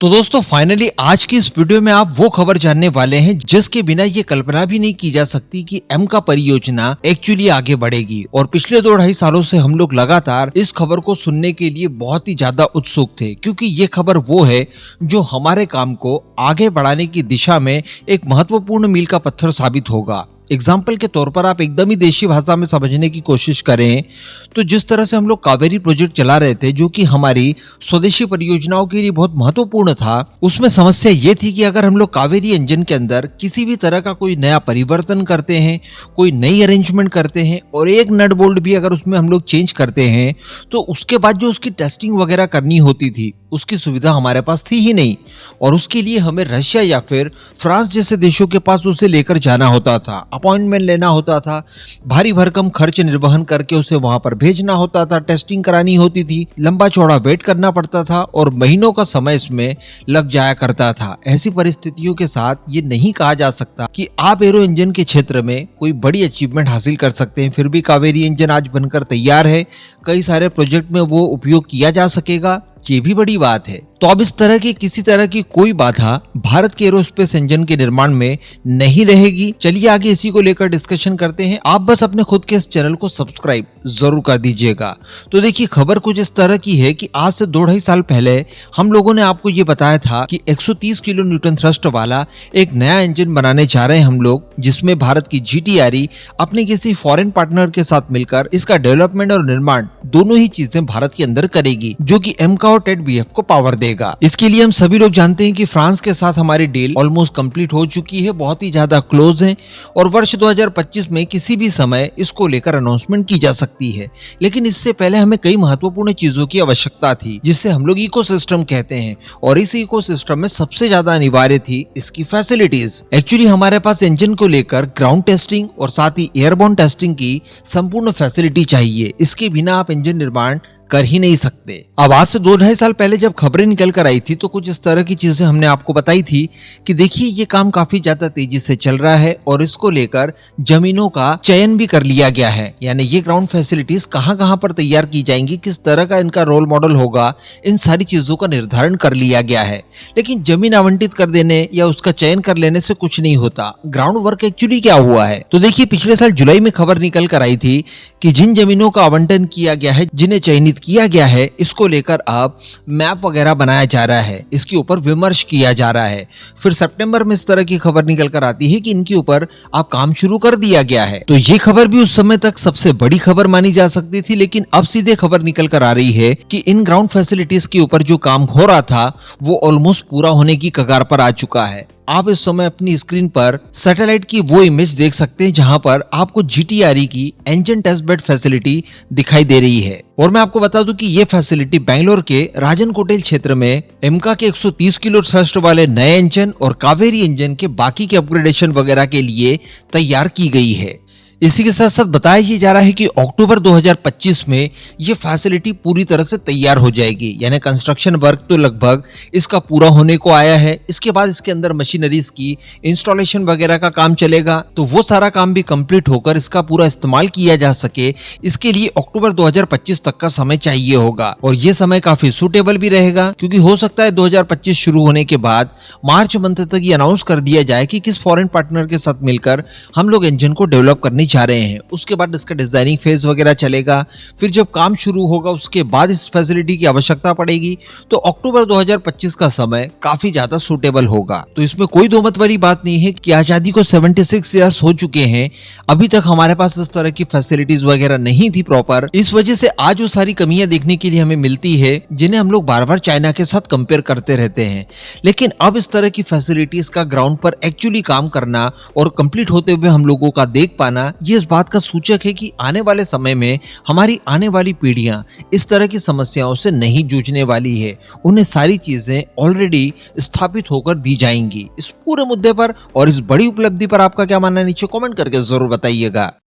तो दोस्तों फाइनली आज की इस वीडियो में आप वो खबर जानने वाले हैं जिसके बिना ये कल्पना भी नहीं की जा सकती कि एम का परियोजना एक्चुअली आगे बढ़ेगी। और पिछले 2-2.5 सालों से हम लोग लगातार इस खबर को सुनने के लिए बहुत ही ज्यादा उत्सुक थे, क्योंकि ये खबर वो है जो हमारे काम को आगे बढ़ाने की दिशा में एक महत्वपूर्ण मील का पत्थर साबित होगा। एग्जाम्पल के तौर पर आप एकदम ही देशी भाषा में समझने की कोशिश करें तो जिस तरह से हम लोग कावेरी प्रोजेक्ट चला रहे थे, जो कि हमारी स्वदेशी परियोजनाओं के लिए बहुत महत्वपूर्ण था, उसमें समस्या ये थी कि अगर हम लोग कावेरी इंजन के अंदर किसी भी तरह का कोई नया परिवर्तन करते हैं, कोई नई अरेंजमेंट करते हैं और एक नट बोल्ट भी अगर उसमें हम लोग चेंज करते हैं, तो उसके बाद जो उसकी टेस्टिंग वगैरह करनी होती थी उसकी सुविधा हमारे पास थी ही नहीं। और उसके लिए हमें रशिया या फिर फ्रांस जैसे देशों के पास उसे लेकर जाना होता था, अपॉइंटमेंट लेना होता था, भारी भरकम खर्च निर्वहन करके उसे वहां पर भेजना होता था, टेस्टिंग करानी होती थी, लंबा चौड़ा वेट करना पड़ता था और महीनों का समय इसमें लग जाया करता था। ऐसी परिस्थितियों के साथ ये नहीं कहा जा सकता कि आप एरो इंजन के क्षेत्र में कोई बड़ी अचीवमेंट हासिल कर सकते हैं। फिर भी कावेरी इंजन आज बनकर तैयार है, कई सारे प्रोजेक्ट में वो उपयोग किया जा सकेगा, ये भी बड़ी बात है। तो अब इस तरह की किसी तरह की कोई बाधा भारत के एरोस्पेस इंजन के निर्माण में नहीं रहेगी। चलिए आगे इसी को लेकर डिस्कशन करते हैं। आप बस अपने खुद के इस चैनल को सब्सक्राइब जरूर कर दीजिएगा। तो देखिए, खबर कुछ इस तरह की है कि आज से 2-2.5 साल पहले हम लोगों ने आपको ये बताया था कि 130 किलो न्यूटन थ्रस्ट वाला एक नया इंजन बनाने जा रहे हैं हम लोग, जिसमें भारत की GTRE अपने किसी फॉरेन पार्टनर के साथ मिलकर इसका डेवलपमेंट और निर्माण दोनों ही चीजें भारत के अंदर करेगी, जो कि एमका और टेट-BF को पावर देगा। इसके लिए हम सभी लोग जानते हैं कि फ्रांस के साथ हमारी डील ऑलमोस्ट कंप्लीट हो चुकी है, बहुत ही ज्यादा क्लोज है और वर्ष 2025 में किसी भी समय इसको लेकर अनाउंसमेंट की जा सकती है। लेकिन इससे पहले हमें कई महत्वपूर्ण चीजों की आवश्यकता थी, जिससे हम लोग इकोसिस्टम कहते हैं, और इस इकोसिस्टम में सबसे ज्यादा अनिवार्य थी इसकी फैसिलिटीज। एक्चुअली हमारे पास इंजन को लेकर ग्राउंड टेस्टिंग और साथ ही एयरबोर्न टेस्टिंग की संपूर्ण फैसिलिटी चाहिए। इसके बिना आप इंजन निर्माण कर ही नहीं सकते। अब आज से 2-2.5 साल पहले जब खबरें निकल कर आई थी तो कुछ इस तरह की चीजें हमने आपको बताई थी कि देखिए, ये काम काफी ज्यादा तेजी से चल रहा है और इसको लेकर जमीनों का चयन भी कर लिया गया है। यानी ये ग्राउंड फैसिलिटीज कहां पर तैयार की जाएंगी, किस तरह का इनका रोल मॉडल होगा, इन सारी चीजों का निर्धारण कर लिया गया है। लेकिन जमीन आवंटित कर देने या उसका चयन कर लेने से कुछ नहीं होता। ग्राउंड वर्क एक्चुअली क्या हुआ है, तो देखिए, पिछले साल जुलाई में खबर निकल कर आई थी कि जिन जमीनों का आवंटन किया गया है, जिन्हें चयनित किया गया है, इसको लेकर अब मैप वगैरह बनाया जा रहा है, इसके ऊपर विमर्श किया जा रहा है। फिर सितंबर में इस तरह की खबर निकल कर आती है कि इनके ऊपर अब काम शुरू कर दिया गया है। तो ये खबर भी उस समय तक सबसे बड़ी खबर मानी जा सकती थी, लेकिन अब सीधे खबर निकल कर आ रही है कि इन ग्राउंड फैसिलिटीज के ऊपर जो काम हो रहा था वो ऑलमोस्ट पूरा होने की कगार पर आ चुका है। आप इस समय अपनी स्क्रीन पर सैटेलाइट की वो इमेज देख सकते हैं जहां पर आपको GTRE की इंजन टेस्ट बेड फैसिलिटी दिखाई दे रही है। और मैं आपको बता दूं कि ये फैसिलिटी बेंगलोर के राजन कोटेल क्षेत्र में एमका के 130 किलो थ्रस्ट वाले नए इंजन और कावेरी इंजन के बाकी के अपग्रेडेशन वगैरह के लिए तैयार की गई है। इसी के साथ साथ बताया ये जा रहा है कि अक्टूबर 2025 में ये फैसिलिटी पूरी तरह से तैयार हो जाएगी। यानी कंस्ट्रक्शन वर्क तो लगभग इसका पूरा होने को आया है। इसके बाद इसके अंदर मशीनरीज की इंस्टॉलेशन वगैरह का काम चलेगा, तो वो सारा काम भी कंप्लीट होकर इसका पूरा इस्तेमाल किया जा सके, इसके लिए अक्टूबर 2025 तक का समय चाहिए होगा। और ये समय काफी सूटेबल भी रहेगा, क्योंकि हो सकता है 2025 शुरू होने के बाद मार्च मंथ तक ये अनाउंस कर दिया जाए कि किस फॉरेन पार्टनर के साथ मिलकर हम लोग इंजन को डेवलप करने जा रहे हैं। उसके बाद इसका डिजाइनिंग फेज वगैरह चलेगा। फिर जब काम शुरू होगा उसके बाद इस फैसिलिटी की आवश्यकता पड़ेगी, तो अक्टूबर 2025 का समय काफी ज्यादा सूटेबल होगा। तो इसमें कोई दो मत वाली बात नहीं है कि आजादी को 76 ईयर्स हो चुके हैं, अभी तक हमारे पास इस तरह की फैसिलिटीज वगैरह नहीं थी प्रॉपर। इस वजह से आज वो सारी कमियां देखने के लिए हमें मिलती है जिन्हें हम लोग बार बार चाइना के साथ कंपेयर करते रहते हैं। लेकिन अब इस तरह की फैसिलिटीज का ग्राउंड पर एक्चुअली काम करना और कंप्लीट होते हुए हम लोगों का देख पाना, ये इस बात का सूचक है कि आने वाले समय में हमारी आने वाली पीढ़ियां इस तरह की समस्याओं से नहीं जूझने वाली है। उन्हें सारी चीजें ऑलरेडी स्थापित होकर दी जाएंगी। इस पूरे मुद्दे पर और इस बड़ी उपलब्धि पर आपका क्या मानना है, नीचे कमेंट करके जरूर बताइएगा।